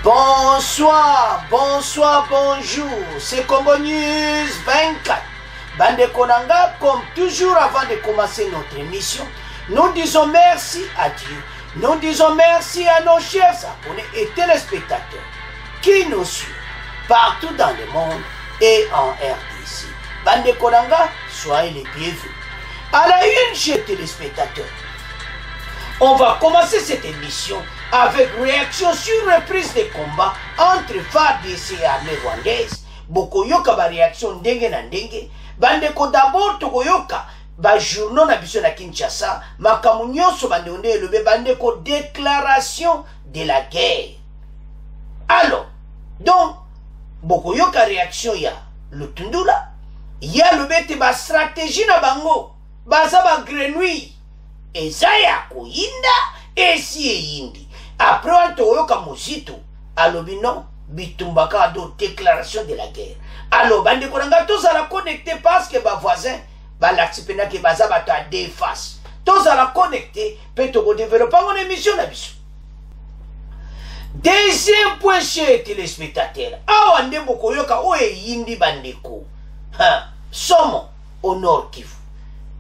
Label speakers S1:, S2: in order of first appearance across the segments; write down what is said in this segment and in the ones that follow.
S1: Bonsoir, bonsoir, bonjour, c'est Congo News 24. Bande Konanga, comme toujours avant de commencer notre émission, nous disons merci à Dieu. Nous disons merci à nos chers abonnés et téléspectateurs qui nous suivent partout dans le monde et en RDC. Bande Konanga, soyez les bienvenus. À la une, chers téléspectateurs, on va commencer cette émission avec réaction sur reprise des combats entre FARDC et l'armée rwandaise. Bokoyoka ba réaction ndenge na ndenge. Bandeko d'abord tokoyoka ba journaux na biso na Kinshasa. Makamu nyonso bandonde elobe bandeko déclaration de la guerre. Alors, donc, bokoyoka réaction ya Lutundula. Ya lobete ba stratégie na bango. Baza ba grenouille. Ezaya kuyinda esi eyindi. Après on toyoka muzito alobi non bitumbaka do déclaration de la guerre. Alors bande konanga tous à la connecter parce que ba voisin ba l'accepter que baza bato a deux faces. Tous à la connecter peut to développer mon émission na biso. Deuxième point chez téléspectateurs. Awa ndembo koyoka o eyindi bandeko. Somo au Nord Kivu.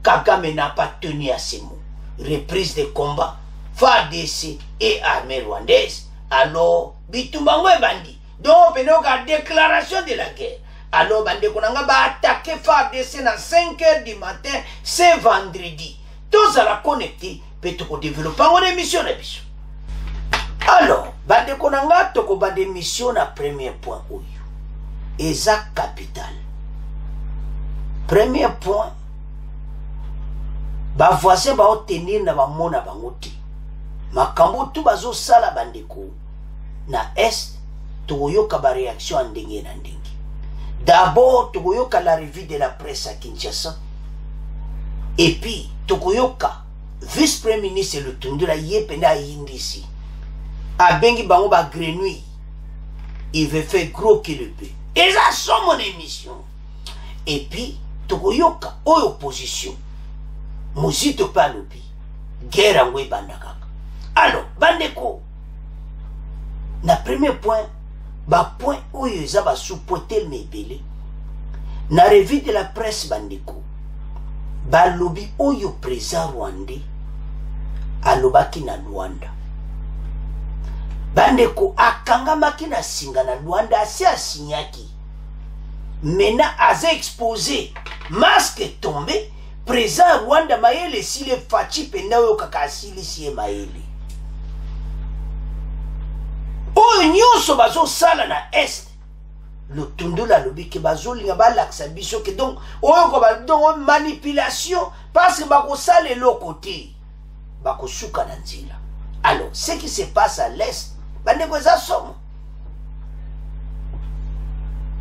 S1: Kagame n'a pas tenu à ses mots. Reprise des combats, FARDC et armée rwandaise. Alors, Bitumbango et Bandi. Donc, on a déclaration de la guerre. Alors, Bandi Konanga va attaquer FARDC à 5 h du matin, c'est vendredi. Tous à la connecter, peut-être développer une émission. Alors, Bandi Konanga, toko ba émission na premier point. Eza capital. Premier point. Ba voisin ba obtenir na ba mona bangote makambo tu bazo sala bandeko na est toyoka ba réaction ndenge na ndenge. D'abord toyoka la revue de la presse à Kinshasa et puis toyoka vice-premier ministre Lutundula yepena yindisi abengi bango ba grenouille il veut faire gros que le peu et ça sont mon émission et puis toyoka opposition Muzito palobi guerre angwe bandakaka. Alors bandeko na premier point ba point oyo eza ba sous-pointel mebele na revue de la presse bandeko balobi oyo président rwandais alobaki na Luanda bandeko akangamaki na singa na Luanda asi asinyaki mena aza exposé masque tombé. Président Rwanda Mayele si le fachi penda yo kakasili si Mayele. Oyo nyonso bazo sala na est. Le Tundula lobi ke bazo linga ba laksa biso ke donc oyo ko ba donc manipulation parce que bako sala le côté. Bako suka na nzila. Alors, ce qui se passe à l'est, bande ko za somo.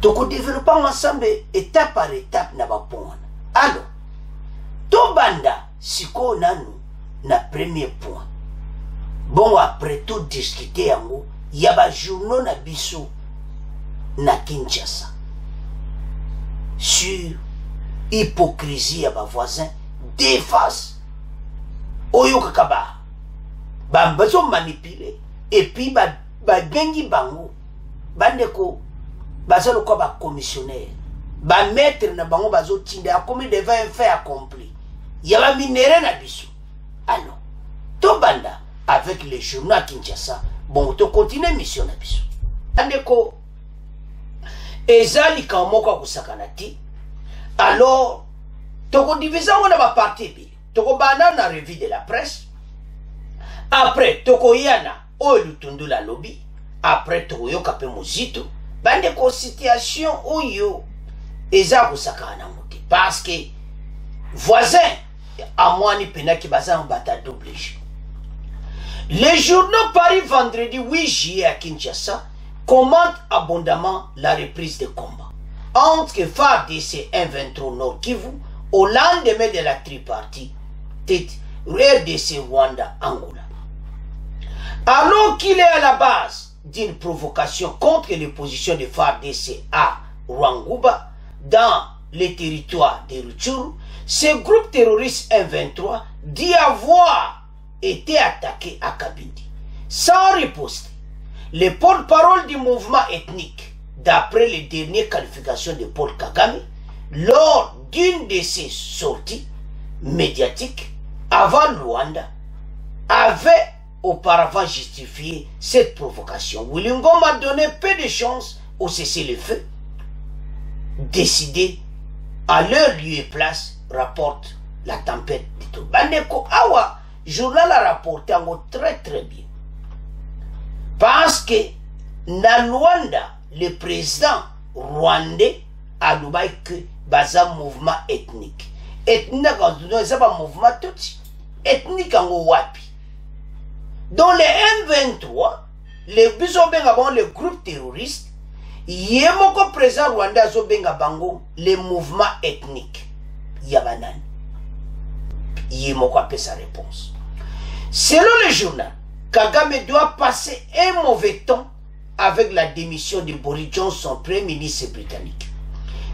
S1: Toko développer ensemble étape par étape na ba pona. Alors, Tobanda, siko nanu, na premier point. Bon, après tout discuter yango, yaba journaux na biso na Kinshasa. Sur hypocrisie yaba voisin, déface. Oyo kakaba. Bambazo manipulé. Et puis, bengi bango. Bandeko, bazalo kwa ba commissionnaire. Ba maître na bango bazo tinde a commis devant un fait accompli. Yaba minéré na biso. Alors, Tobanda avec les journaux à Kinshasa, bon, to continue mission na biso. Andeko, ezali kamoko kusakanati. Alors, toko divisa on ba parti bi. Toko bana na revue de la presse. Après, toko yana o Lutundula lobby. Après, toko yoka pe muzito. Bandeko situation oyo eza kusakana muti. Parce que voisin à moi ni pena qui baza en bata double. Les journaux Paris vendredi 8 juillet à Kinshasa commentent abondamment la reprise des combats entre FARDC M23 Nord Kivu au lendemain de la tripartite RDC Rwanda Angola. Alors qu'il est à la base d'une provocation contre les positions de FARDC à Rwanguba dans les territoires de Rutshuru, ce groupe terroriste M23 dit avoir été attaqué à Kabindi. Sans riposte, le porte-parole du mouvement ethnique, d'après les dernières qualifications de Paul Kagame, lors d'une de ses sorties médiatiques avant Luanda, avait auparavant justifié cette provocation. Willy Ngoma a donné peu de chance au cessez-le-feu, décidé à leur lieu et place, rapporte la tempête de tout. Bandeko Awa, journal a rapporté en très très bien. Parce que dans Luanda, le président rwandais a dit que c'est un mouvement ethnique. Ethnique, c'est pas un mouvement tutsi. Ethnique en wapi. Dans les M23, les le groupe terroriste, Yemoko président rwandais a bango les mouvements ethniques. Yabanan. Yemoko a fait sa réponse. Selon le journal, Kagame doit passer un mauvais temps avec la démission de Boris Johnson, premier ministre britannique.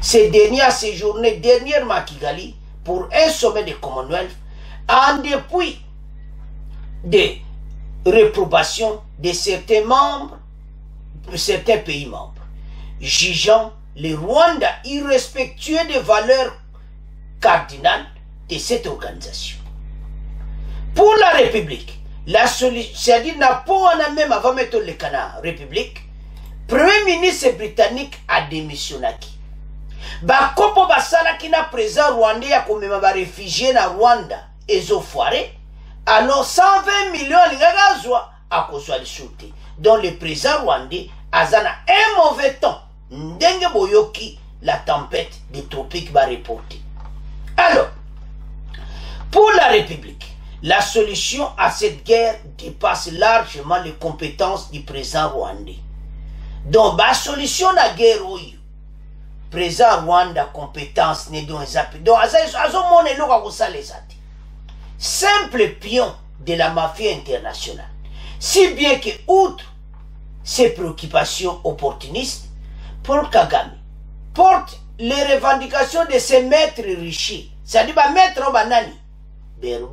S1: Ce dernier a séjourné dernièrement à Kigali pour un sommet de Commonwealth en dépit des réprobations de certains pays membres, jugeant le Rwanda irrespectueux des valeurs cardinales de cette organisation. Pour la République, la solution, c'est-à-dire n'a même avant mettre le canard République, Premier ministre britannique a démissionné. Bakopo basala kina président rwandais ya komema ba réfugié na Rwanda ezo foiré, alors 120 millions lingazwa a kozwa lisute. Donc le président rwandais azana un mauvais temps. Ndenge boyoki la tempête des tropiques va reporter. Alors, pour la République, la solution à cette guerre dépasse largement les compétences du président rwandais. Donc, la solution à la guerre, président Rwanda compétence ne don zapi. Donc, simple pion de la mafia internationale. Si bien que, outre ses préoccupations opportunistes, Paul Kagame porte les revendications de ses maîtres riches. C'est-à-dire, maître banani,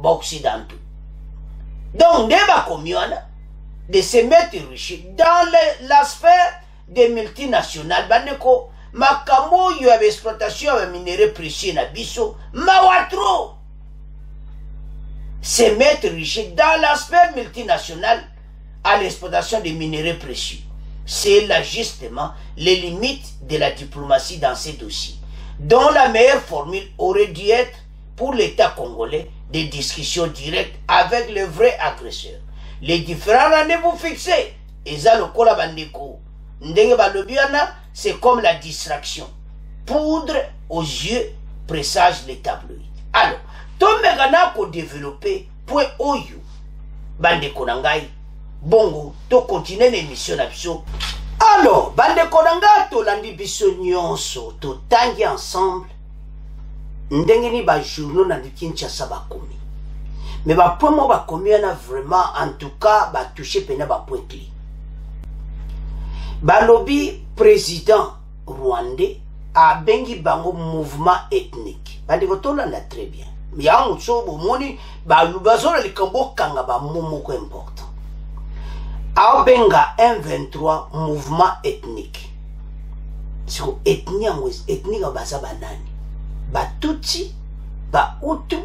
S1: occidentaux. Donc, de ses maîtres riches dans la sphère des multinationales. Bandeko, makambo yo avait exploitation de minerais précieux na biso, mawatro. Ces maîtres riches dans la sphère multinationale à l'exploitation des minerais précieux. C'est là justement les limites de la diplomatie dans ces dossiers, dont la meilleure formule aurait dû être pour l'État congolais des discussions directes avec le vrai agresseur. Les différents rendez-vous fixés, c'est comme la distraction. Poudre aux yeux présage les tabloïds. Alors, Tomegana ko développer point oyo bandeko nangai bongo to continuer l'émission na biso. Alors, bandeko nanga to landi biso nyonso to tangi ensemble ndenge ni ba journaux na Kinshasa bakomi. Mais ba point mo bakomi na vraiment en tout cas ba toucher pena ba point clé. Ba lobby président rwandais a bengi bango mouvement ethnique. Bandeko to landa très bien. Ya mutso bomoni ba lubazola likambo kanga ba momoko important. A benga M23 mouvement ethnique. Siko ethnie ethnique baza banani. Ba Tutsi, ba Hutu,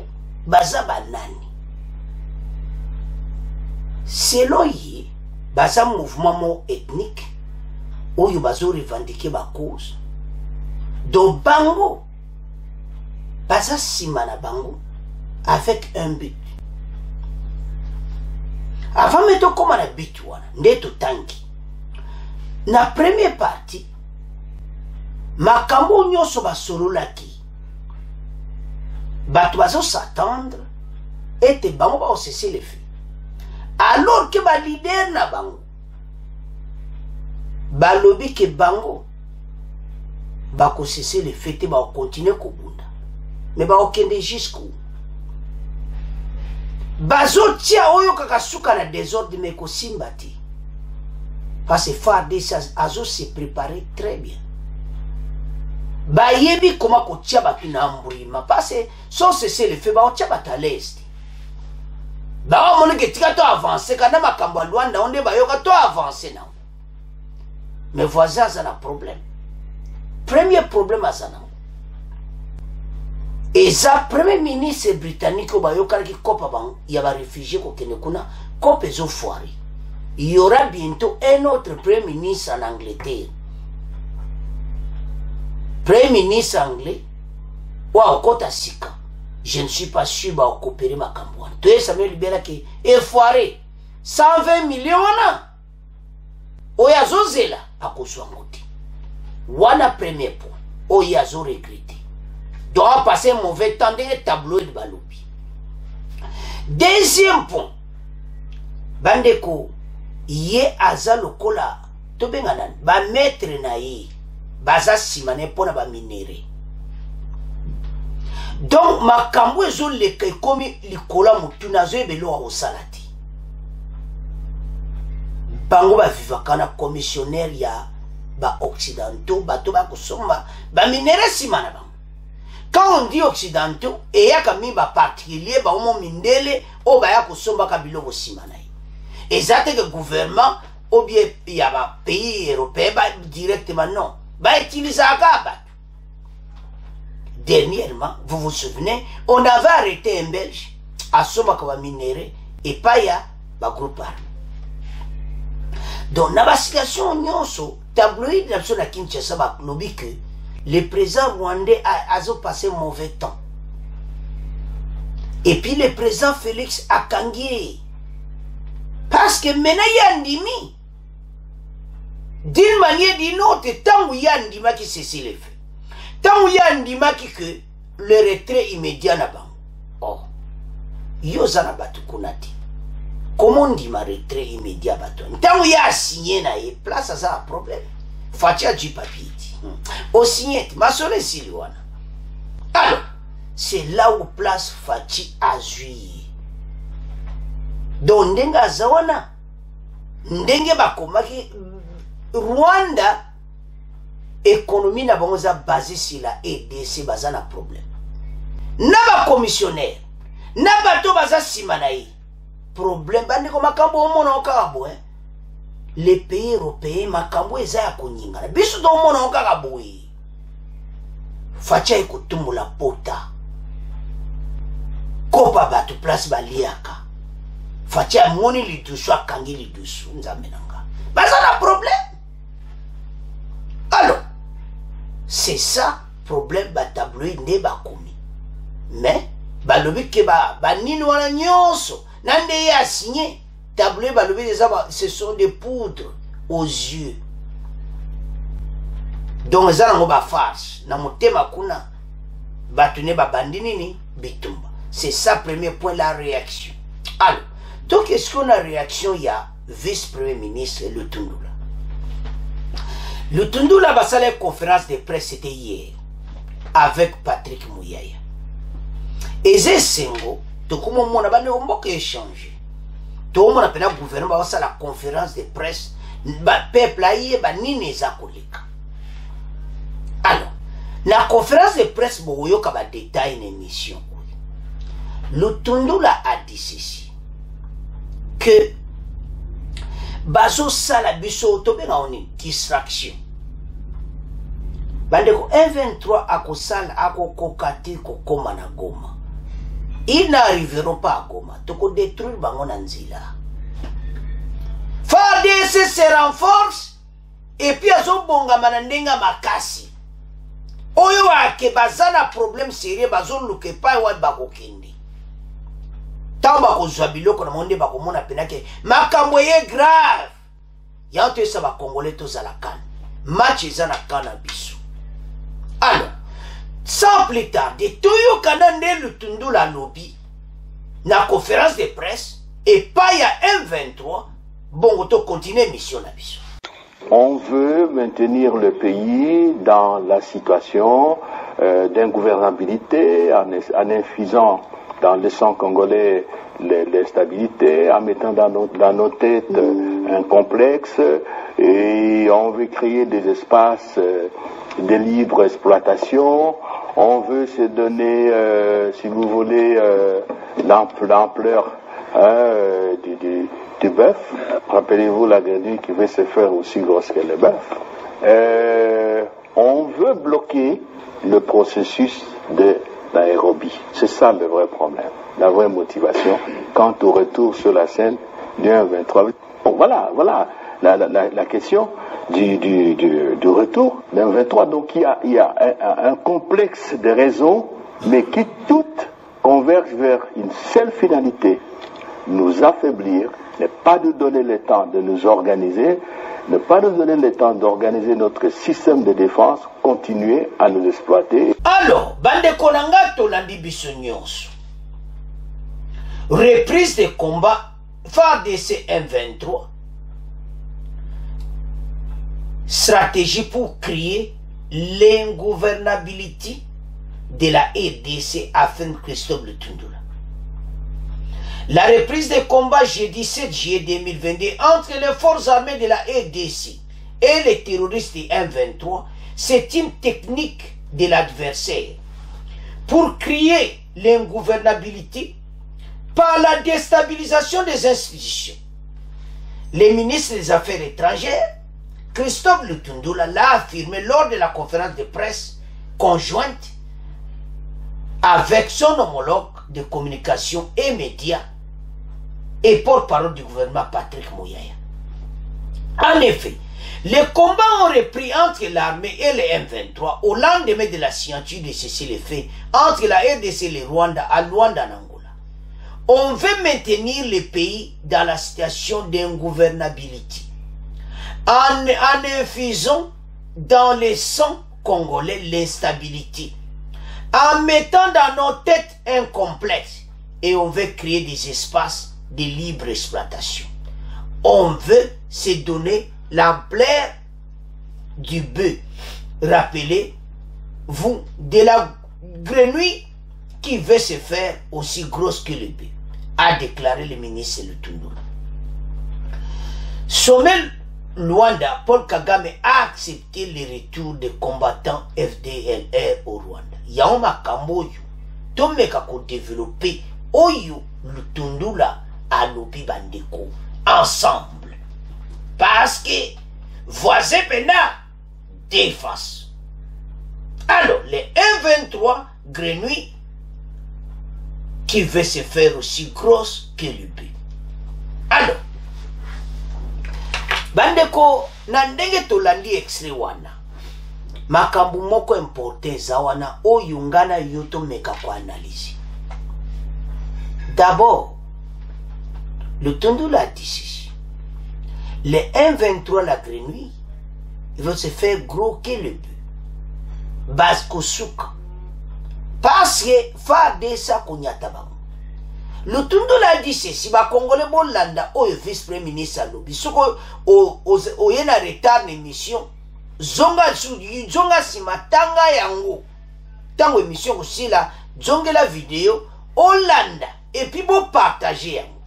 S1: baza banani. Selon yi, baza mouvement ethnique, oyo bazo revendiquer ba cause. Do bango, baza simana bango, avec un but. Avant de comme la but, neto tanki. Na première partie, makambo nyoso ba solo laki. Bato bazo s'attendre et te bango ba cesser les feux. Alors que ba leader na bango, ba lobby que bango, ba ko cesser les feux te ba continuer kobunda. Mais ba okende jusqu'où? Bazo tia oyo kakasuka na désordre mais ko simbati. Parce que FARDC azo se préparer très bien. Ba yebi comment ko tia batu na mbrima parce que sans cesser le fait ba tia bata l'est. Ba moni ke tika to avancer kana makambo Rwanda onde ba yoka to avancer na. mes voisins ont un problème. Premier problème à ça. Et ça, premier ministre britannique, il y a des réfugiés qui sont foirés. Il y aura bientôt un autre premier ministre en Angleterre. Premier ministre anglais, je ne suis pas sûr de coopérer ma campagne. Tu sais, Samuel Libera qui est foiré. 120 millions. Oyazo zela à Koswangoti. Wana premier point. Oyazo regretté. Doit passer un mauvais temps dans les tableaux de Balobi. Deuxième point. Bandeko, yé aza lokola. Tobenganan. Ba maître na ye. Baza simane pona ba minéré. Donc, ma kambo ezo leke komi likola mutuna zo ebelo a osalati. Bango ba vivakana commissionnaire ya ba occidentaux, bato ba kosomba, ba minéré simana bango. Quand on dit occidentaux, et ya kami ba particulier, ba omo mindele, o ba ya kosomba kabilo simana. Et ça que le gouvernement, ou bien il y a un pays européen, bah, directement non. Bah, utiliser à Gaba. Dernièrement, vous vous souvenez, on avait arrêté un Belge à Somakava Minéré et pas ya ba groupe armé. Donc, dans la situation, tabloïd la Kinshasa ba lobby que le président rwandais a passé un mauvais temps. Et puis le président Félix a kangié. Parce que maintenant il y a un dimi. D'une manière ou d'une autre, tant qu'il y a un dima qui cesse le fait. Tant qu'il y a un dima qui que le retrait immédiat n'a pas. Oh, yozana batu kunati. Comment on dit ma retrait immédiat baton? Tant qu'il y a signé na ye, place à ça un problème. Fatia du papier. Au signé, ma soeur Siliwana. Alors, c'est là où place Fati Azui. Donc, ndenga zawana, ndenge bakomaki Rwanda, économie na bangoza basée sur la EDC, baza na problème. Na ba commissionnaire, na bato baza simanaï. Problème, bande ko makambo omona okabo, hein. Les pays européens, makambo eza ya konyingana. Biso do omona okabo yi. Facha ikotumula pota. Kopa bato place baliaka. Fatia moni li douce kangi li douce nzamenanga. Baza na problème. Alors, c'est ça problème ba tabloïd ne ba komi. Mais balobi ke ba nini wana nyonso nande ya signé tabloïd balobi ce sont des poudres aux yeux. Donc ça na ba farce na motema kuna batune ba bandini ni bitumba. C'est ça premier point la réaction. Alors donc, est-ce qu'on a réaction? Il y a vice-premier ministre le Tundula. Le Tundula va faire la conférence de presse, c'était hier, avec Patrick Mouyaya. Et c'est Sengo, tout comme on a échangé. Tout le monde a appelé le gouvernement va faire la conférence de presse, le peuple a eu ni les acolytes. Alors, la conférence de presse, il y a un détail une émission. Le Tundula a dit ceci. Que bazo sala biso tobe na oni distraction bandeko M23 akosala akokokati kokoma na Goma. Ils n'arriveront pas à Goma. Toko détruire bango na nzila. FARDC se renforce et puis azo bonga manandenga makasi. Oyo ake bazana problème sérieux bazo luke pa wa bakokende. Tamba kozwa biloko na monde bakomona penake makambo ye grave. Yanto esa ba congolais tozala kan. Match eza na kana biso. Alors, sans plus tarder, toyo kanande le Tundula lobby na conférence de presse et pas ya M23 bon to continuer mission na biso.
S2: On veut maintenir le pays dans la situation d'ingouvernabilité en infusant dans le sang congolais l'instabilité, en mettant dans nos têtes un complexe, et on veut créer des espaces de libre exploitation. On veut se donner, si vous voulez, l'ampleur du bœuf. Rappelez-vous la grenouille qui veut se faire aussi grosse que le bœuf. On veut bloquer le processus de l'aérobie. C'est ça le vrai problème, la vraie motivation quant au retour sur la scène du 1-23. Bon, voilà la question du retour d'un 23. Donc il y a un complexe de raisons, mais qui toutes convergent vers une seule finalité: nous affaiblir, ne pas nous donner le temps de nous organiser, ne pas nous donner le temps d'organiser notre système de défense, continuer à nous exploiter.
S1: Alors, bande konanga tolandi biso nyonso. Reprise des combats FARDC M23. Stratégie pour créer l'ingouvernabilité de la RDC afin Christophe Lutundula. La reprise des combats jeudi 7 juillet 2022 entre les forces armées de la RDC et les terroristes du M23, c'est une technique de l'adversaire pour créer l'ingouvernabilité par la déstabilisation des institutions. Le ministre des Affaires étrangères, Christophe Lutundula, l'a affirmé lors de la conférence de presse conjointe avec son homologue de communication et médias et porte-parole du gouvernement Patrick Mouyaya. En effet, les combats ont repris entre l'armée et les M23 au lendemain de la signature de cessez-le-feu entre la RDC et le Rwanda à Luanda en Angola. On veut maintenir le pays dans la situation d'ingouvernabilité en infusant dans les sangs congolais l'instabilité, en mettant dans nos têtes un complexe, et on veut créer des espaces de libre exploitation. On veut se donner l'ampleur du bœuf. Rappelez-vous de la grenouille qui veut se faire aussi grosse que le bœuf, a déclaré le ministre Lutundula. Sommet Luanda, Paul Kagame a accepté le retour des combattants FDLR au Rwanda. Yaoma Kamboyo, Tomeka ko développer Oyo Lutundula à Lobi Bandeko ensemble. Parce que voisin pena défense. Alors, les M23 grenouilles qui veut se faire aussi grosse que le but. Alors, bandeko na ndenge tolandi extrait wana makambu moko importe za wana oyo ngana yoto meka ko analyse. D'abord, Lutundula a dit ceci: les M23 la grenouille, ils vont se faire gros que le but. Basko souka. Parce que FARDC konyata bango. Lutundula a dit ceci: ba Congolais bolanda oyo vice-premier ministre alobi soko oyena retard émission zonga sima tanga yango tango émission kosila zongela vidéo olanda et puis bon partager yango,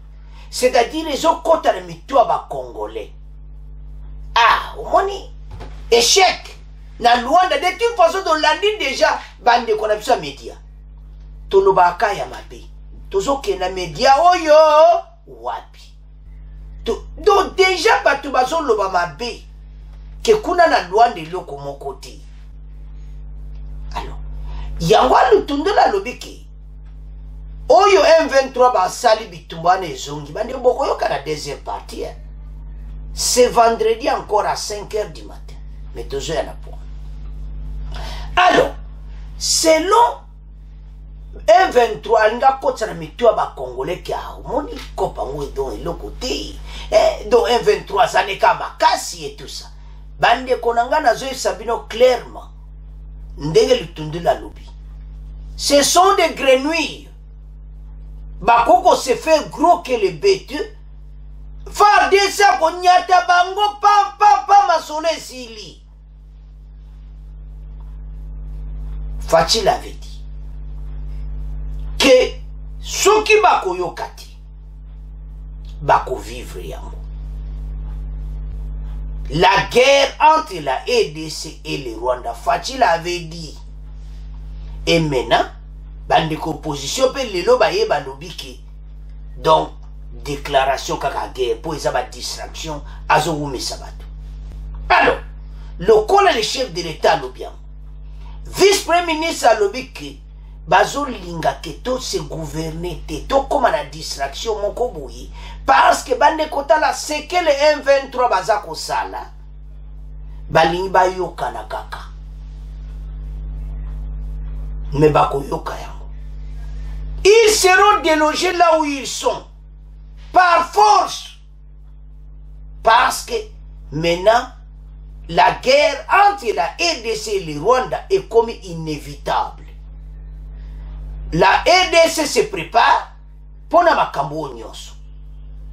S1: c'est-à-dire les autres kota na mitwa ba Congolais. Ah, omoni échec na Luanda de toute façon de landi déjà bande ko na biso média tolobaka ya mabe tozoke na média oyo wapi donc déjà bato bazo loba mabe ke kuna na Luanda eloko moko te. Alors yango Lutundula lobiki oyo M23 basali bitumba na ezongi bande boko yoka na deuxième partie. C'est vendredi encore à 5h du matin. Mais toujours à la point. Alors, selon M23, alinga kotsa na mitwa ba Congolais ki a moni kopango don eloko te. Donc M23 ça n'est qu'à makasi et tout ça. Bande konanga na zo sabino clairement. Ndenge Lutundula lobi. Ce sont des grenouilles. Bakoko se fait gros que les bêtes. FARDC konyata bango pam masone sili. Fachi avait dit que ceux qui bako yokati bako vivre yango. La guerre entre la RDC et le Rwanda, Fachi avait dit. Et maintenant, bande opposition pe lelo baye balobiki. Donc déclaration kaka guerre pour eza ba distraction azo wumisa bato. Alors lokola le chef de l'état alobi vice-premier ministre alobi ke bazo linga ke to se gouverner te to koma na distraction moko boyi parce que bande kota la seke le M23 baza kosala balingi bayoka na kaka mais bakoyoka yango ils seront délogés là où ils sont par force parce que maintenant la guerre entre la RDC et le Rwanda est comme inévitable. La RDC se prépare pour na makambo nyonso.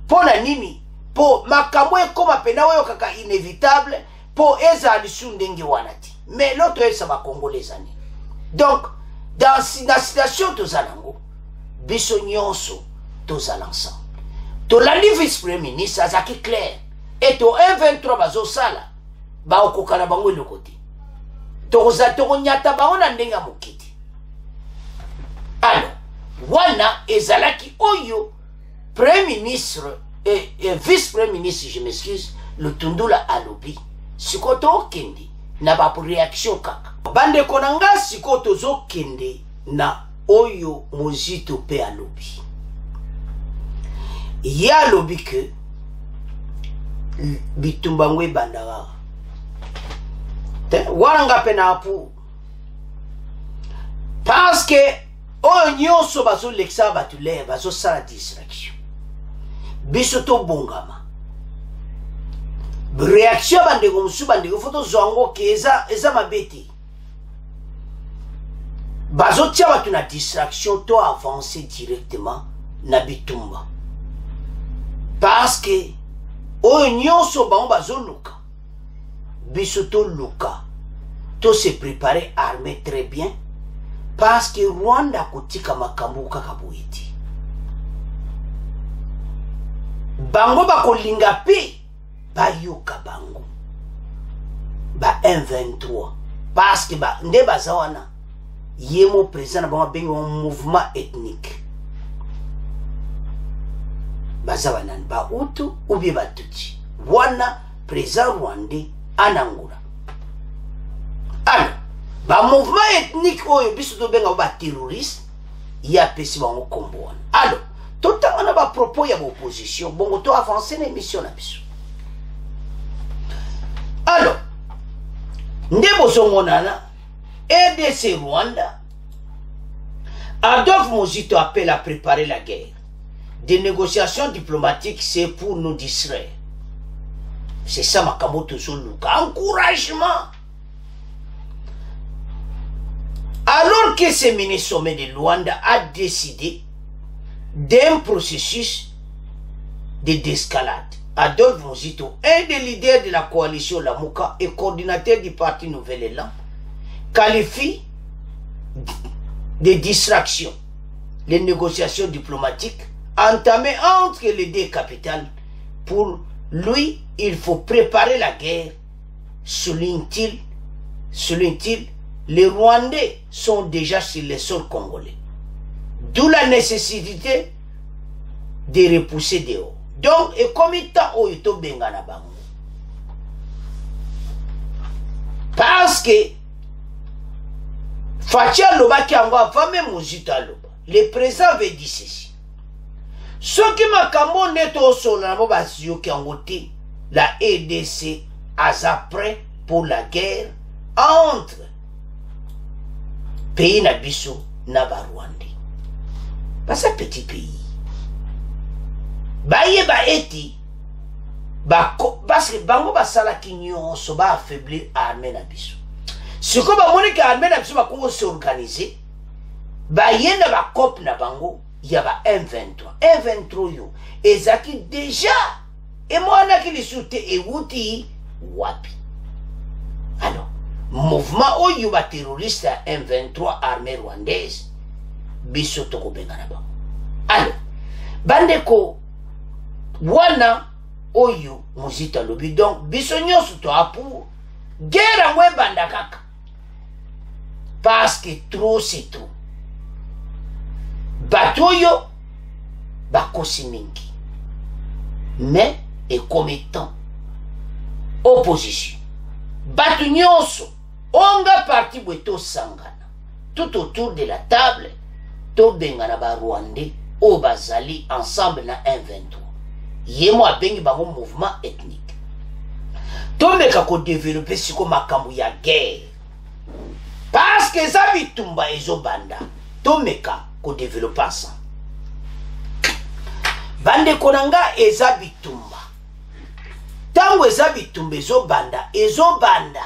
S1: Pour na nini? Pour makambo comme apena oyo kaka inévitable pour eza lisu ndenge wanati. Mais l'autre ça va congolais ani. Donc dans la situation tozalango biso nyonso tozala ensemble. To la vice-premier ministre azaki clair et to M23 bazo sala ba okokana bango le côté. Toza to nyata ba ona ndenga mokiti. Alors wana ezalaki oyo premier ministre et vice-premier ministre, je m'excuse, le Tundula alobi sikoto kende na ba réaction kaka bande konanga sikoto zo kende na oyo mozito pe alobi ya alobi ke bitumbangwe bandara waranga pena pour parce que oyo nyonso bazo leksa batule bazo sala distraction biso to bongama réaction bandeko musu bandeko foto zongo keza eza mabeti bazo tia batu na distraction to avancer directement na bitumba parce que oyo nyonso bango bazo luka biso to luka to se préparer armé très bien parce que Rwanda kotika makambo kaka boiti bango bakolinga pe bayoka bango ba M23 parce que ba nde bazawana yemo président ba bengi un mouvement ethnique bazawana ba Hutu ou bien Batutsi wana président rwandais anangura alors ba mouvement ethnique oyo biso to benga ba terroriste ya pesi bango kombo wana alors totanga na ba propos ya opposition bongo to avancer na émission na biso. Alors ndebo zongonana RDC Rwanda Adolphe Mozito appelle à préparer la guerre. Des négociations diplomatiques c'est pour nous distraire. C'est ça makambo toujours luka encouragement. Alors que ce mini-sommet de Luanda a décidé d'un processus de d'escalade, Adolphe Mozito, un des leaders de la coalition Lamuka et coordinateur du parti Nouvel Élan, qualifie de distraction les négociations diplomatiques entamées entre les deux capitales. Pour lui, il faut préparer la guerre, souligne-t-il. Les Rwandais sont déjà sur les sols congolais. D'où la nécessité de repousser dehors. Donc, et comme il t'a oito bengana bango. Parce que Fatia Loba qui envoie fameux Mozito Loba. Le président veut dire ceci. Ce qui m'a camon net au sol, la EDC a prêt pour la guerre entre pays Nabiso na Rwanda. Parce que petit pays. Baye ba eti parce que bango basala kinyo so ba affaiblir armée Nabiso. Ce que ba moni ka armée Nabiso ba kongo se organiser baye na ba cop na bango ya ba M23. M23 yo ezaki déjà et moi na ki lisute e wuti wapi. Alors mouvement oyo ba terroriste M23 armée rwandaise biso toko bengana ba. Alors bandeko wana oyo Mozito lobi donc biso nyonso to apu guerre mwe banda kaka parce que trop c'est trop batoyo bakosi mingi mais et comme étant opposition. Batu nyonso, onga parti bweto sangana, tout autour de la table, to bengana ba Rwandais, o bazali ensemble na M23. Yemo abengi bango mouvement ethnique. To meka ko développer siko makambu ya guerre. Parce que ça bitumba ezo banda, to meka ko développer ça. Bande konanga eza bitumba. Tango eza bitumba ezo banda.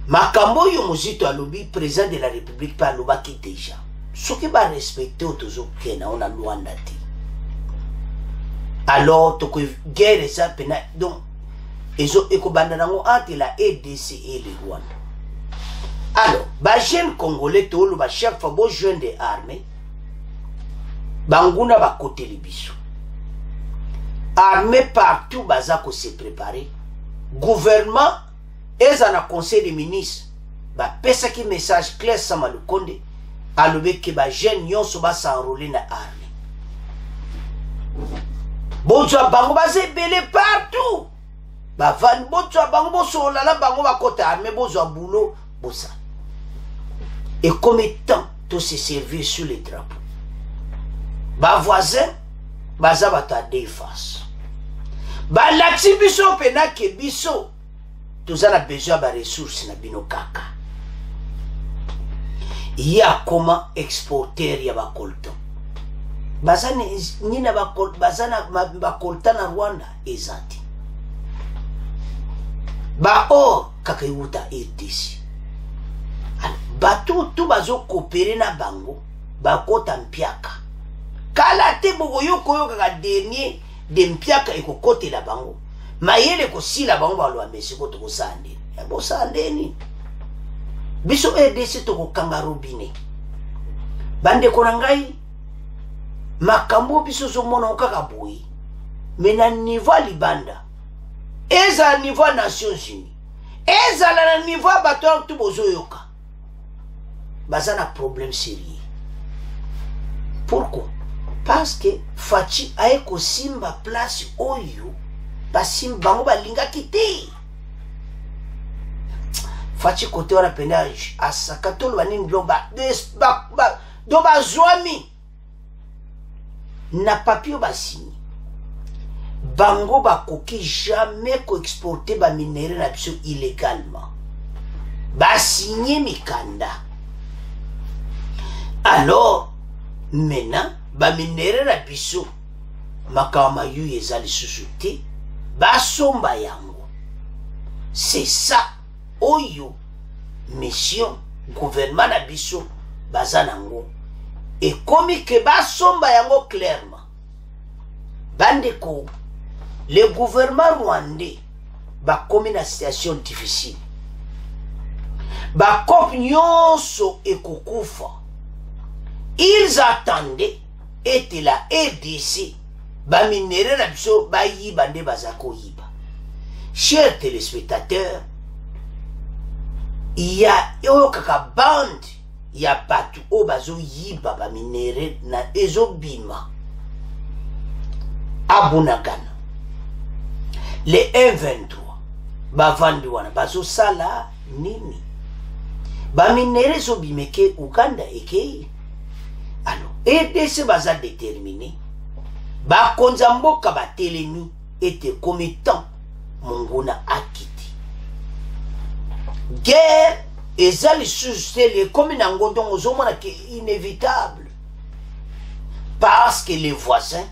S1: Makambo yo muzito alobi président de la République pa alobaki déjà. Soki ba respecter otozo kena on a Luanda ti. Alors to guerre eza pena donc ezo ekobanda nango entre la EDC et le Rwanda. Alors, ba jeune congolais to lo ba chaque fois bo jeune de armée banguna ba côté libiso. Armée partout baza ko se préparer. Gouvernement et na conseil des ministres ba pesa ki message clair sama le Konde alobe ke ba jeune nyonso ba s'enrôler na armée. Bonjour bango ba se belé partout. Ba van bonjour bango bo so la bango ba côté armée bonjour boulot bossa. Et comme étant tout se servir sur les drapeaux. Ba voisin baza bata défense. Ba lati biso pena ke biso tous a besoin de ressources na bino kaka. Il y a comment exporter ya ba coltan. Bazana ni na ba bazana ba coltan na Rwanda ezati. Ba or kaka yuta RDC. Ba tout bazo coopérer na bango ba kota mpiaka. Kala te bogo yoko kaka dernier de mpiaka eko kote la bango. Mayele ko si la bango ba lo amesi ko to ko sande. Ya bo sande ni. Biso RDC to ko kangaro bine. Bande konangai makambo biso zo mona kaka boyi. Mena niveau libanda. Eza niveau Nations Unies. Eza la niveau bato to bozo yoka. Bazana problème sérieux. Pourquoi? Parce que Fachi a eko simba place oyo basim bango balinga kiti. Fachi kote wana penage asakatolo banini bloba do bazwami na papio basini. Bango bakoki jamais ko exporter ba minéraux na biso illégalement. Basigné mikanda. Alors maintenant ba minéraux na biso makama yu ezali susute ba somba yango. C'est ça oyo mission gouvernement na biso bazanango et comme que ba somba yango clairement. Bandeko le gouvernement rwandais ba comme na situation difficile. Ba kop nyonso ekokufa. Ils attendaient et la RDC ba minéraux na biso ba yiba nde bazako yiba. Chers téléspectateurs, il y a kaka bande ya batu o bazo yiba ba minéraux na ezobima abunagana. Les M23 ba vandi wana bazo sala nini ba minéraux ezobimeke Uganda eke. Alors, EDC baza déterminé. Ba konzamboka ba telemi était commettant mongona akiti. Guerre ezali suscité comme na ngondo ozomona ke inévitable. Parce que les voisins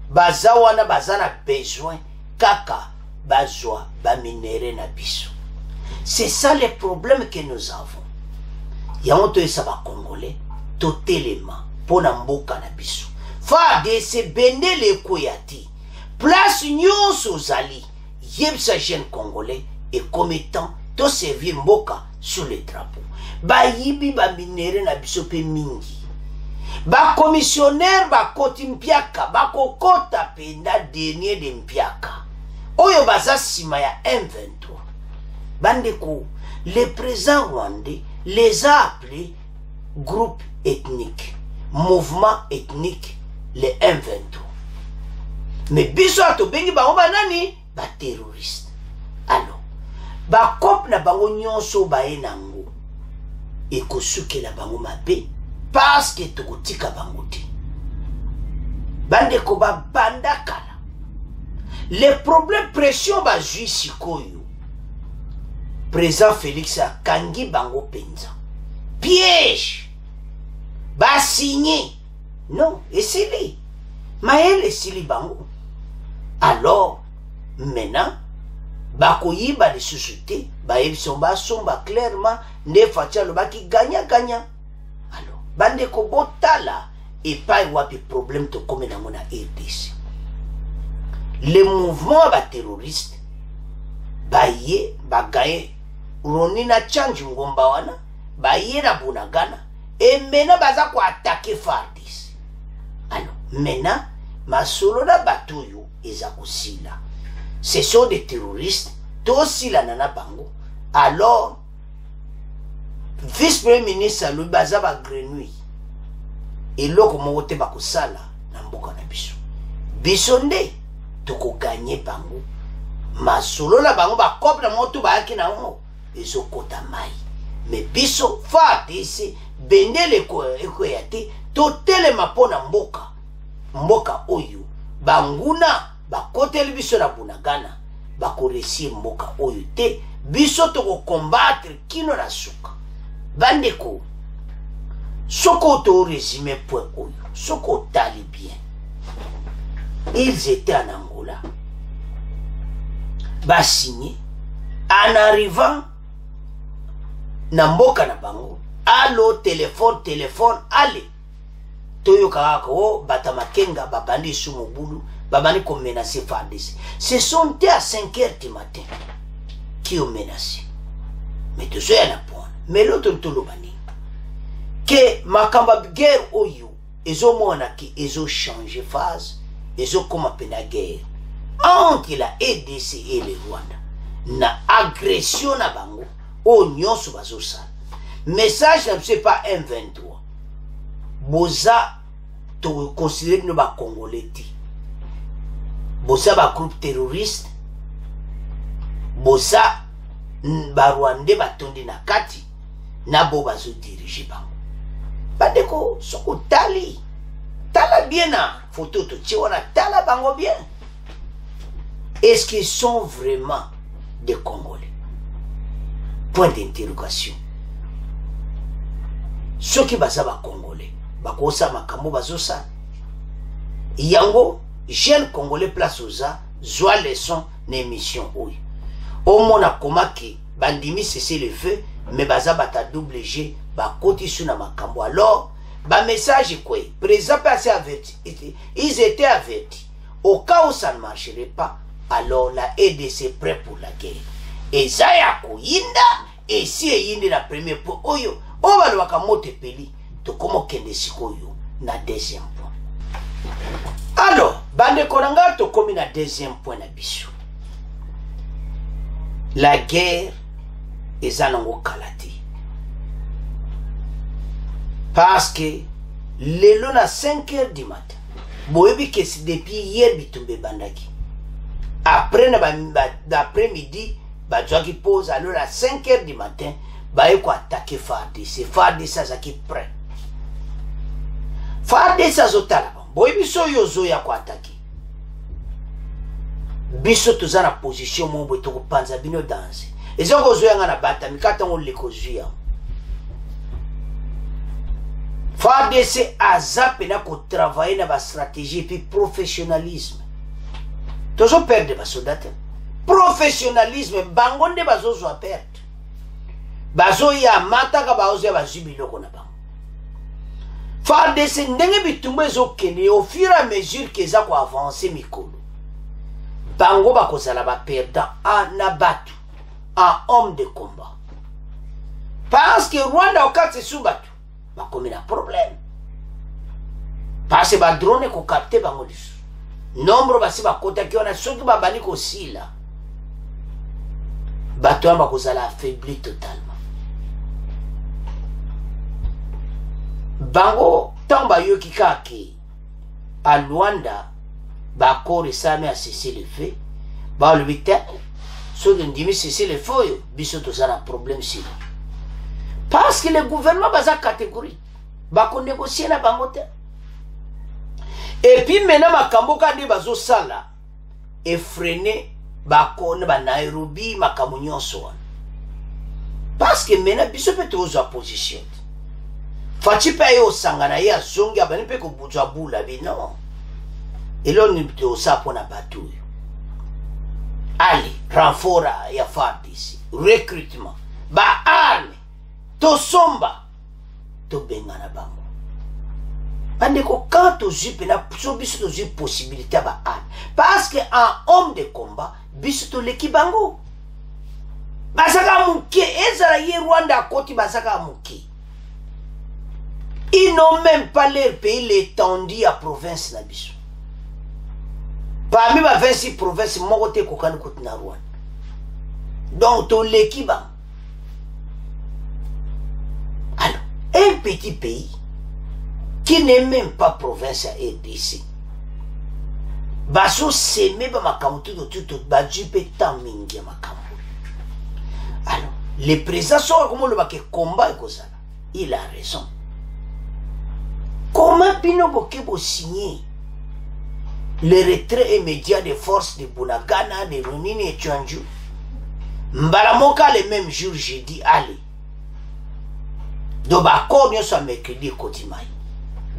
S1: baza wana baza na besoin kaka bazwa ba minéraux na biso. C'est ça le problème que nous avons. Yango esa ba congolais totalement pona mboka na biso. FARDC bende le koyati. Place nyonso zali. Yebsa jeune congolais et comme étant to servir mboka sur le drapeau. Ba yibi ba minere na biso pe mingi. Ba commissionnaire ba koti mpiaka ba kokota penda dernier de mpiaka. Oyo baza sima ya M23. Bandeko, le président rwandais les a appelés groupe ethnique. Mouvement ethnique, les M23. mais biso atobengi bango banani baterroriste. Alors bakop na bango nyonso baye nango ekosukela bango mabe parce que tokotika bango te. Bandeko babanda kala les problèmes pression bazwi sikoyo président Félix akangi bango penza piège basigné non esili maele esili bango. Alors maintenant bakoyiba de société bayebiso basomba clairement nde fatia lobaki ganya. Alors bandeko botala epai wapi problème to comme nango na RDC. Les mouvements ba terroristes baye bagaye roni na change ngomba wana baye na Bunagana et maintenant baza ko attaquer FARDC. Alors maintenant masolo na batuyo eza kosila. Ce sont des terroristes tosila nana bango. Alors vice-premier ministre lui baza ba grenouille et loko mote bakosala na mboka na biso. Biso nde toko gagner bango. Masolo na bango ba kope na moto ba yaki na ngo ezokota mai. Mais biso FARDC bendele ko ekoyate to telema pona mboka oyo banguna bakoteli biso na Bunagana bakoresi mboka oyo te biso toko combattre kino na suka. Bandeko soko to résumé point oyo soko tali bien. Ils étaient en Angola basigné en arrivant na mboka na bango. Allo téléphone allez toyo kako batamakenga babandi sumobulu babandi ko menacer FARDC. Ce sont à 5h du matin qui ont menacé. Mais tout ça y a point. Mais l'autre tolobani que makamba guerre oyo ezo mona ki ezo changer phase ezo comme pena guerre entre la RDC et le Rwanda na agression na bango o nyonso bazosala. Message ne c'est pas M23 boza to considérer no ba congolais ti boza ba groupe terroriste boza ba Rwandais batondi na kati na bo bazo diriger bango. Bandeko soko tala bien na photo to tiwana tala bango bien. Est-ce qu'ils sont vraiment des Congolais? Point d'interrogation. Ceux qui baza ba Congolais bakosa makambo bazosa yango jeune Congolais place oza zwa leçon na émission oyo omona komaki bandimi cesser le feu mais baza bata double G bakoti suna makambo. Alors ba message quoi président passé averti, ils étaient avertis au cas où ça ne marcherait pas. Alors la RDC prêt pour la guerre et zaya koyinda et si yindi la première point oyo oba lo bakamote peli to komo kende sikoyo na deuxième point. Alors bande konanga to komi na deuxième point na biso. La guerre ezanango kalati parce que lelo na 5h du matin boyebi que si depuis hier bitumbe bandaki après d'après-midi bazwaki pause. Alors à 5h du matin baye ko attaquer FARDC. FARDC azaki prêt. FARDC azotala boyebi so yozo ya ko attaquer biso toza na position mombo to ko panza bino danse ezoko zo yanga na bata mikata ngo lekozia. FARDC azape na ko travailler na ba stratégie puis professionnalisme. Toujours perdre ba soldats. Professionnalisme bango nde bazozo a perdre. Bazo ya mataka baozo ya bazibilo kona bango. FARDC ndenge bitumba ezokende au fur et à mesure que za ko avancer mikolo. Bango bakozala ba perdant en abatu, en homme de combat. Parce que Rwanda okatse subatu bakomi na problème. Parce que ba drone ko capter bango lisu. Nombre basi bakota ki wana soki babani ko sila. Bato amba kozala affaibli totalement. Bango tamba yoki kaki a Luanda Bako resame a cessé le feu. Ba le 8 so de ndimi cessé le feu, biso to ça un problème si. Parce que le gouvernement baza catégorie. Bako négocier na bango te. Et puis maintenant makambo ka ndi bazo sala et freiner bako na Nairobi makambo nyonso wana. Parce que maintenant biso peut aux opposition. Fati pa yo sangana ya zongi abani pe ko butwa bula bi non. Et là nous te osa pona batu. Allez, renfort ya FARDC, recrutement, ba arme, to somba, to bengana bango. Bande ko quand to jipe na so biso to jipe possibilité ba arme. Parce que un homme de combat, biso to leki bango. Basaka muke, ezala ye Rwanda koti basaka muke. Ils n'ont même pas leur pays l'étendue à province na biso. Parmi ma 26 provinces, mon côté kokani kote na Rwanda. Donc to l'équivalent. Alors, un petit pays qui n'est même pas province à RDC. Baso seme ba makamtu do tout ba jipe tamingi makamtu. Alors, le président soit comme le baké combat ekozala. Il a raison. Comment bino boke signer le retrait immédiat des forces de Bunagana, de Runini et Tchanju? Mbalamoka le même jour, j'ai dit allez. Dobako nyo sa mercredi kotimai.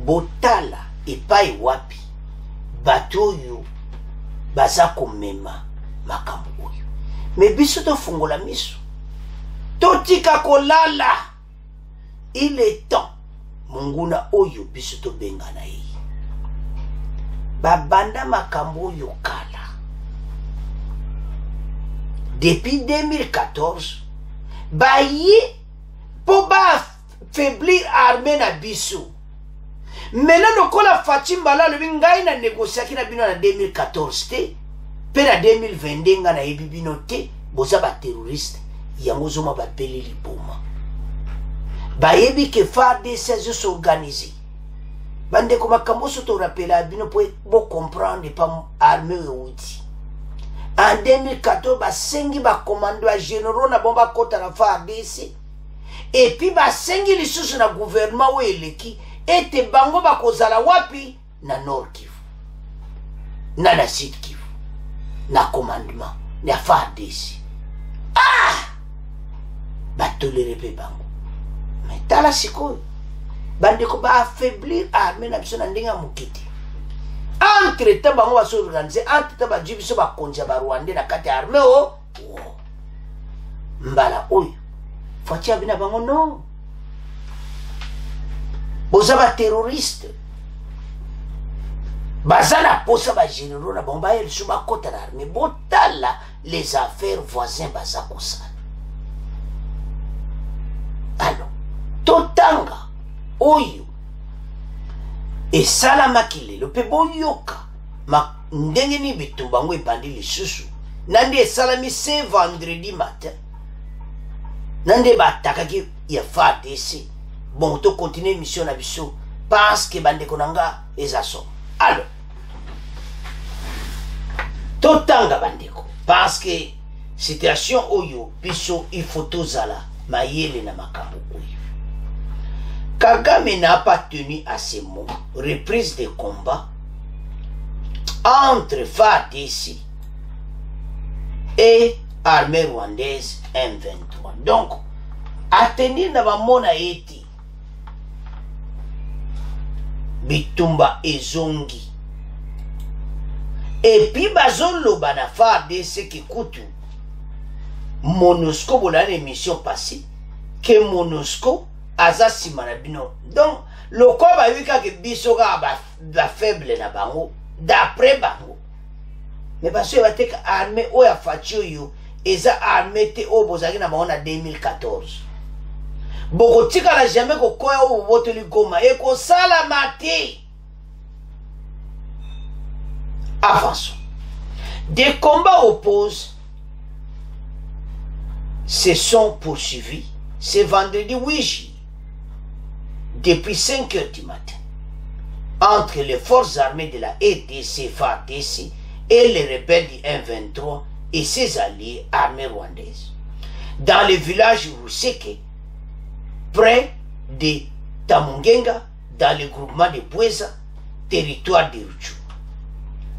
S1: Botala et pai wapi. Bato yo baza komema makambo oyo. Mais biso to fungola miso. Totika kolala. Il est temps. Munguna oyo biso to bengana yi. Babanda makambo oyo kala. Depuis 2014, baye po ba faiblir armée na biso. Maintenant lokola Fatimbala le ngai na négocier ki na bino na 2014 te, pe na 2022 nga na ebibino te, boza ba terroriste, yango zoma ba peli liboma. Bayebi ke FARDC s'organiser. Bande ko makambo so to rappela bino po comprendre pas armée outi. En 2014 ba sengi ba commando a généraux na bomba kota na FARDC. Et puis ba sengi lisusu na gouvernement we eleki ete bango ba kozala wapi na Nord Kivu. Na Sud Kivu. Na commandement na FARDC. Ah! Ba toléré pe bango. Mais tala sikoyo. Bande ko ba affaiblir armée na biso na ndenga mukiti. Entre temps bango ba so organiser, entre temps ba jibiso ba konja ba Rwanda na kati armée o. Mbala oyo. Fatia bina bango non. Boza ba terroriste. Bazana posa ba généraux na bomba el suba kota na armée. Botala les affaires voisins baza kosala. Alors, totanga oyo et salamakile le pebo yoka ma ndenge ni bitumba ngo ebandi lisusu nande salami ce vendredi matin nande bataka ki ya FARDC bon to continuer mission na biso parce que bande konanga ezaso. Alors totanga bandeko parce que situation oyo biso il faut tozala mayele na makambo oyo. Kagame n'a pas tenu à ces mots. Reprise des combats entre FARDC et armée rwandaise M23. Donc, à tenir dans ma mona eti bitumba ezongi. Et puis bazon loba na FARDC qui kutu MONUSCO bolane émission passée que MONUSCO aza simana bino. Donc le quoi ba wika ke biso ga ba faible na bango d'après bango. Mais parce que ba tek armée o ya fatio yo eza armée te o bozaki na bango na 2014. Boko tika la jamais ko koya o vote li goma e ko sala mate. Avançons. Des combats opposés se sont poursuivis ce vendredi 8 juillet. Depuis 5 heures du matin. entre les forces armées de la ETC, FARDC et les rebelles du M23 et ses alliés armés rwandaises. Dans le village Ruseke, près de Tamungenga, dans le groupement de Bweza, territoire de Rutshuru.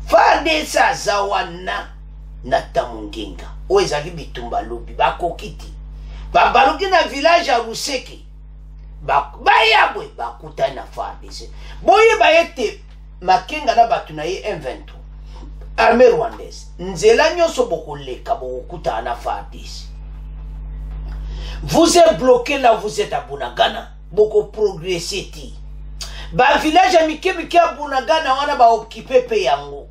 S1: FARDC azawana na Tamungenga. Oezaki bitumba lobi bakokiti. Babaloki na village à Ruseke. Bayabwe bakuta na FARDC. Boye bayete makenga na batu na ye M23. Armée rwandaise. Nzela nyonso bokoleka bokuta na FARDC. Vous êtes bloqué là, vous êtes à Bunagana. Beaucoup progressé. Ba village à Mike à Bunagana, on a ba occupé Peyango.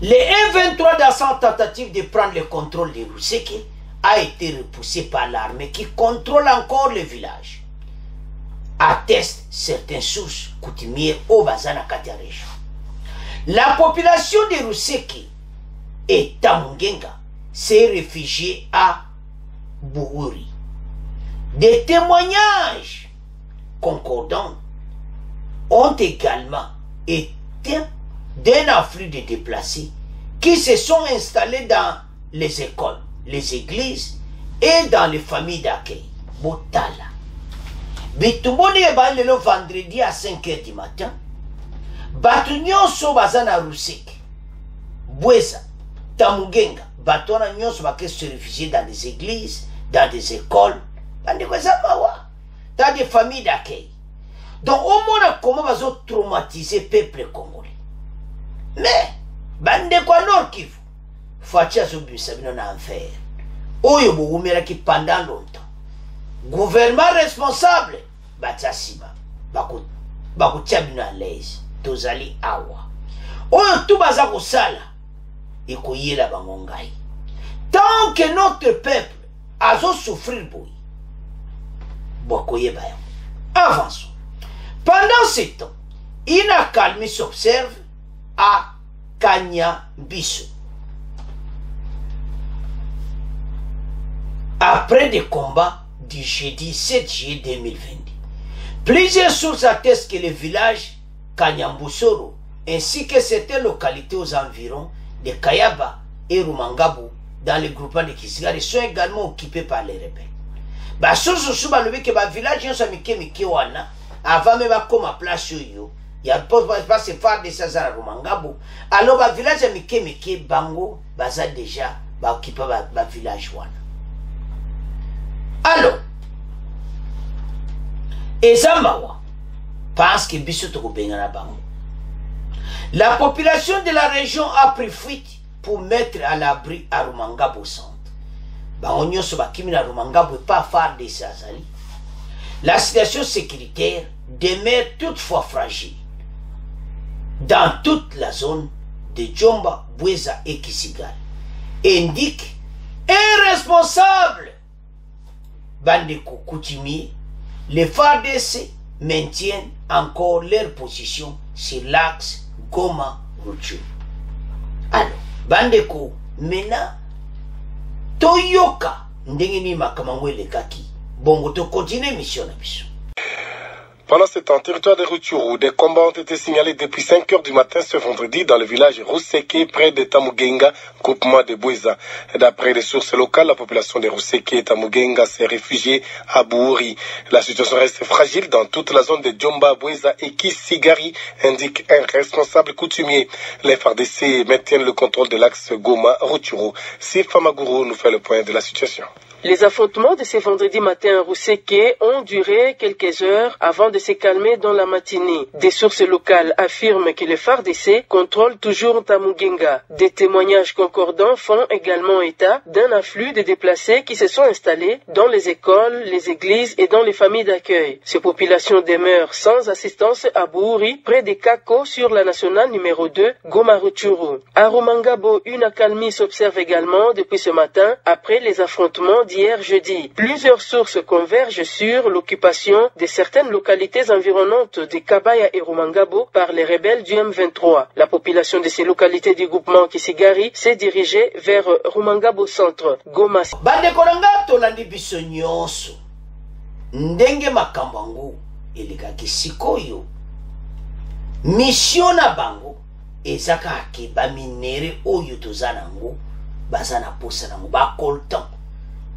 S1: Les M23 dans sa tentative de prendre le contrôle de Ruseke a été repoussé par l'armée qui contrôle encore le village. Attestent certaines sources coutumières au Bazana Katarejo. La population de Ruseke et Tamungenga s'est réfugiée à Bououri. Des témoignages concordants ont également été d'un afflux de déplacés qui se sont installés dans les écoles, les églises et dans les familles d'accueil. Botala. Bitumboni est le vendredi à 5 h du matin. Batunyon so bazana Ruseke. Bweza. Tamungenga. Batona nyonso bake se réfugier dans des églises, dans des écoles, dans des familles d'accueil. Donc au moins comment va traumatiser le peuple congolais. Mais bande kwa Nord Kivu, Fatia Zobusabino na enfer. Oyo boumera qui pendant longtemps. Gouvernement responsable, Batsasima, Bako Tchabino à l'aise, Tozali Awa. Oyo tout bazako sala. Tant que notre peuple a souffert, avançons. Pendant ce temps, une accalmie s'observe à Kanyambiso. Après des combats du jeudi 7 juillet 2022, plusieurs sources attestent que le village Kanyambusoro ainsi que certaines localités aux environs de Kayaba et Rumangabu dans le groupement de Kisigari sont également occupés par les rebelles. Bah source suba le que ba village yon sa mike wana avant même comme à place yo ya pas se faire de Sazara Rumangabu alors ba village mike bango baza déjà ba occupé ba village wana. Alors Ezamawa pense que biso to ko bengana bango. La population de la région a pris fuite pour mettre à l'abri à Rumangabo centre. Baonyo Sobakimi na Rumangabo et pas faire des Sazali. La situation sécuritaire demeure toutefois fragile dans toute la zone de Djomba, Bweza et Kisigal. Indique un responsable Bandeko coutumier, les FARDC maintiennent encore leur position sur l'axe Goma Rutshuru. Alors, Bandeko, maintenant, Toyoka, ndengeni makamangwele kaki, bongo to continue mission na biso.
S3: Pendant ce temps, territoire de Rutshuru, des combats ont été signalés depuis 5 h du matin ce vendredi dans le village Ruseke, près de Tamugenga, groupement de Bweza. D'après les sources locales, la population de Ruseke et Tamugenga s'est réfugiée à Bououri. La situation reste fragile dans toute la zone de Djomba, Bweza et Kisigari, indique un responsable coutumier. Les FARDC maintiennent le contrôle de l'axe Goma-Rutshuru. Sifa Maguru nous fait le point de la situation.
S4: Les affrontements de ce vendredi matin à Ruseke ont duré quelques heures avant de se calmer dans la matinée. Des sources locales affirment que les FARDC contrôlent toujours Tamugenga. Des témoignages concordants font également état d'un afflux de déplacés qui se sont installés dans les écoles, les églises et dans les familles d'accueil. Ces populations demeurent sans assistance à Bououri, près de Kako sur la nationale numéro 2, Goma-Rutshuru. À Rumangabo, une accalmie s'observe également depuis ce matin après les affrontements d'hier jeudi. Plusieurs sources convergent sur l'occupation de certaines localités environnantes de Kabaya et Rumangabo par les rebelles du M23. La population de ces localités du groupement Kisigari s'est dirigée vers Rumangabo centre. Goma.
S1: Bande konanga tolandi biso nyonso. Ndenge makambangu elekaki sikoyo mission na bango ezaka ke baminere oyo toza nango baza na posa nango bacoltan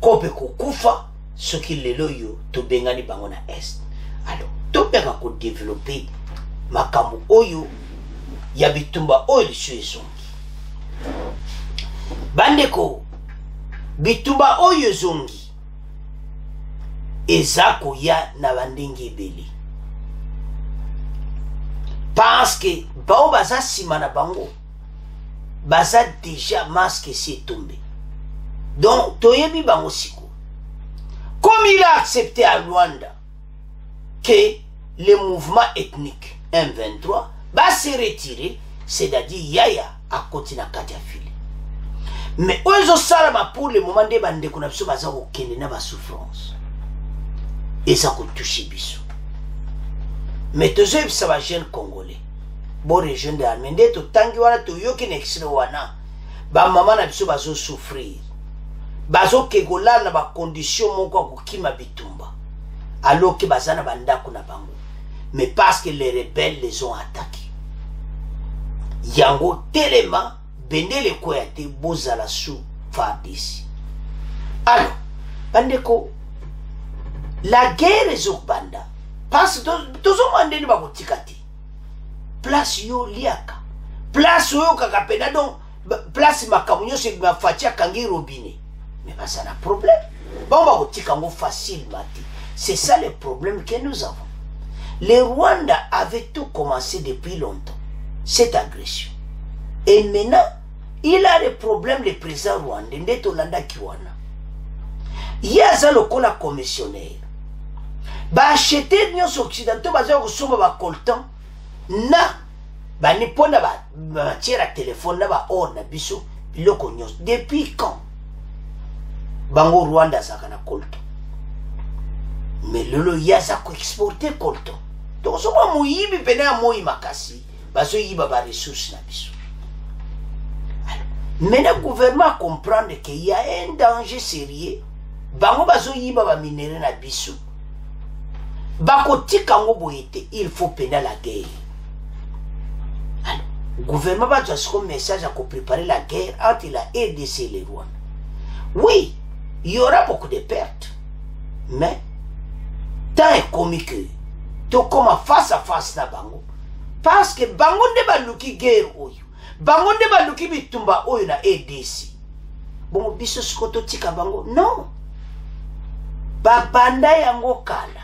S1: kope kokufa soki lelo oyo tobengani bango na est. Alors tobeka kodevelope makambo oyo ya bitumba oyo lisu ezongi. Bandeko bitumba oyo ezongi eza koya na bandenge ebele parce que bao baza nsima na bango baza déjà masque si etombé. Donc toyebi bango siko comme il a accepté à Luanda que le mouvement ethnique M23 va se retirer, c'est-à-dire yaya à côté na kati ya fili. Mais ozo salama pour le moment de bande ko na biso baza ko kende na ba souffrance et ça ko toucher biso. Mais tozo bisa ba jeune congolais bo région de Armende to tangi wana to yoki na exile wana ba mama na biso bazo souffrir bazo kegola na ba condition moko ko kima bitumba alors que bazana bandako na bango. Mais parce que les rebelles les ont attaqués yango telema bendele koyate bozala sous fardisi. Alors bandeko la guerre est au banda parce que tozo mandeni bakotikati place yo liaka place yo kakapena donc place makamunyo se mafatia kangi robinet mais pas ça na problème bon bakotika ngo facilement. C'est ça le problème que nous avons. Le Rwanda avait tout commencé depuis longtemps cette agression et maintenant il a le problème le président rwandais ndetolanda kiwana yaza lokola commissionnaire ba acheter nyonso occidentaux baza kosomba ba coltan na ba niponda ba matière à téléphone na ba or na biso biloko nyonso. Depuis quand bango Rwanda saka na coltan mais lolo yaza ko exporter coltan donc soma muyibi pena moi makasi baso yiba ba ressources na biso. Maintenant, le gouvernement comprend qu'il y a un danger sérieux. Bango bazo yiba ba minere na biso. Bakoti kango boyete, il faut pénal la guerre. Alors, le gouvernement va faire un message à préparer la guerre entre la RDC et les Rwandais. Oui, il y aura beaucoup de pertes. Mais, tant est comique, tout comme face à face na bango. Parce que bango ne ba luki guerre oyo. Bango nde baluki bitumba oyo na ADC. Bon biso sikoto tika bango non. Babanda yango kala.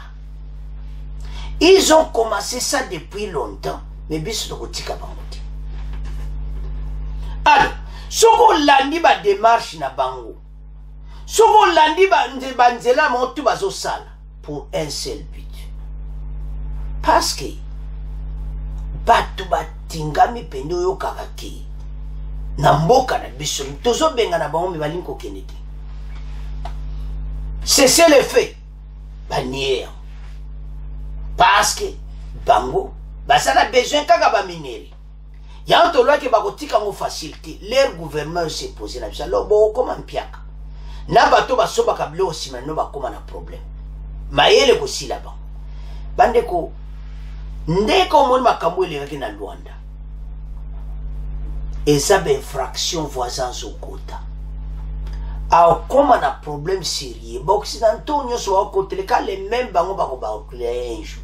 S1: Ils ont commencé ça depuis longtemps, mais biso toko tika bango. Alors, soko landi ba démarche na bango. Soko landi ba nzela montu bazo sala pour un seul but. Parce que batu batingami pende oyo kakaki na mboka na biso tozo benga na bango me balinko kenete. C'est le fait banière parce que bango basala besoin kaka ba mineri ya to lwa ke bakotika ngo facilité leur gouvernement s'est posé na biso alors bo koma mpiaka na bato basoba kabile osima no bakoma na problème mayele ko sila ba bandeko ndeko mo makambo eleki na Luanda eza be infraction voisins au quota a comme na problème sérieux ba occidentaux nyonso wa côté le cas les mêmes bango ba un jour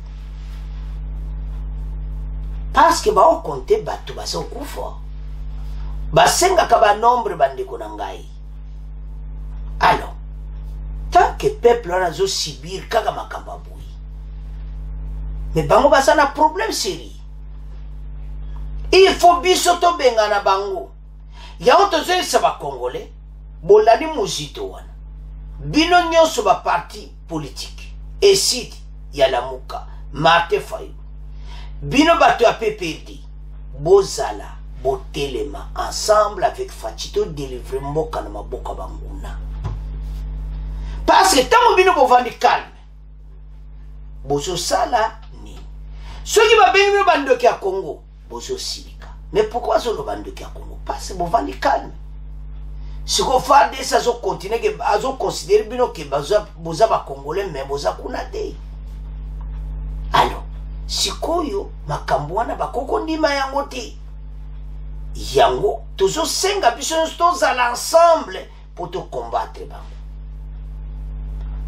S1: parce que ba on compter bato ba so kufa ba senga ka ba nombre bandeko na ngai. Alors tant que peuple na zo subir kaka makamba boui mais bango basa na problème sérieux. Il faut bisoto benga na bango. Ya otoze sa ba congolais bolani muzito wana. Bino nyonso ba parti politique. Et site ya la muka Martin Fayulu. Bino bato ya PPD bozala botelema ensemble avec Fatito délivrer mboka na maboka banguna. Parce que tant bino bovandi calme. Bozo sala ceux qui va venir bandoki à Congo, bozo silika. Mais pourquoi zo le bandoki à Congo? Parce que bon vandi calme. Ce qu'on fait de ça, zo continuer que azo considérer bino que boza ba congolais mais boza kunade. Alors, sikoyo makambo wana bakoko ndima yango te yango tozosenga biso nyonso tozala ensemble pour tocombattre bango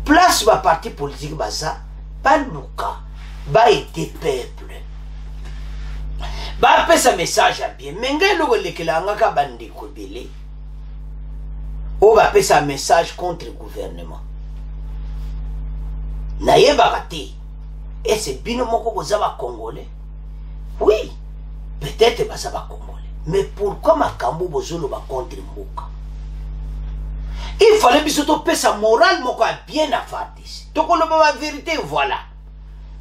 S1: place baparti politique baza baluka baede peuple bapesa message ya bien me ngai eloko elekelangaka bandeko ebele oyo bapesa message contre gouvernement nayebaka te ese bino moko boza bacongolais oui peut-être baza bacongolais mais pourquoi makambo bozoloba contre mboka il fallait biso topesa moral moko ya bien na FARDC tokoloba ba vérité voilà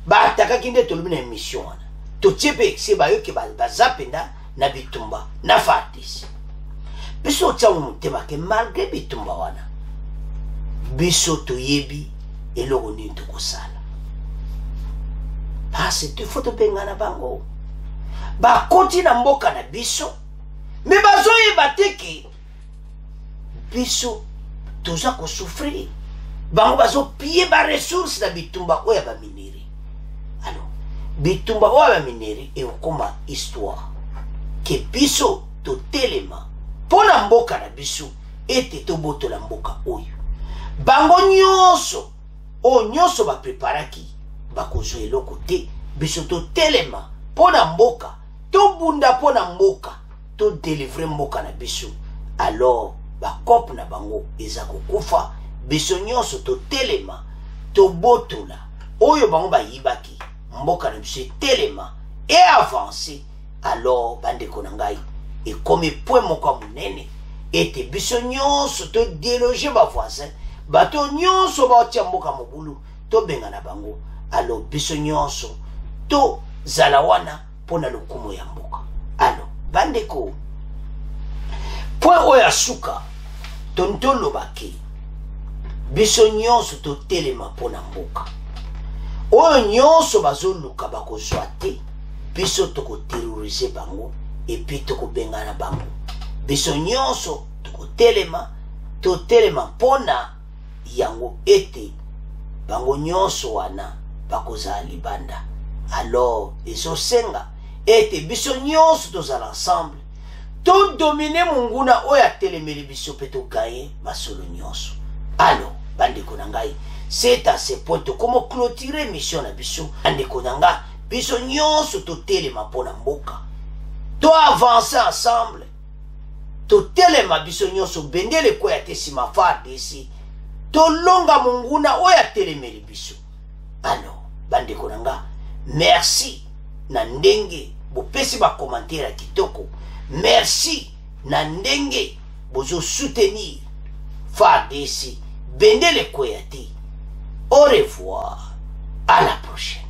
S1: baatakaki nde tolobi na émission wana totie mpe ekse bayoki baza mpenda na bitumba na FARDC biso otiango motema ke malgré bitumba wana biso toyebi eloko nini tokosala parce tifo topengana bango bakoti na mboka na biso me bazoyeba te ke biso toza kosouffrir bango bazopie baresource na bitumba oyo ya baminere alors bitumba oyo ya baminere ekokoma histoire ke biso totelema mpo na mboka na biso ete tobotola mboka oyo bango nyonso oyo nyonso bapreparaki bakozwa eloko te biso totelema mpo na mboka tobunda mpo na mboka todelivre mboka na biso alors bakope na bango eza kokufa biso nyonso totelema tobotola oyo bango bayibaki mboka na biso etelema e avance alors bandeko na ngai ekomi point moko ya monene ete biso nyonso todeloge bavoisin bato nyonso baotia mboka mobulu tobengana bango alors biso nyonso tozala wana mpo na lokumu ya mboka alors bandeko point oyo ya suka tontolobaki biso nyonso totelema mpo na mboka oyo nyonso bazoluka bakozwa te biso tokoterrorize bango epi tokobengana bango biso nyonso totelema mpo na yango ete bango nyonso wana bakozala libanda alors ezosenga ete biso nyonso tozala ensemble todomine monguna oyo atelemeli biso mpe togaye masolo nyonso alors bandeko na ngai c'est à ce point tokoma clôturer mission na biso bandeko na ngai biso nyonso totelema mpo na mboka toavance ensemble totelema biso nyonso bendele koya te nsima FARDC tolonga monguna oyo atelemeli biso alors bandeko na nga merci na ndenge bopesi bakommentaire ya kitoko merci na ndenge bozo soutenir FARDC bendele koya te au revoir à la prochaine.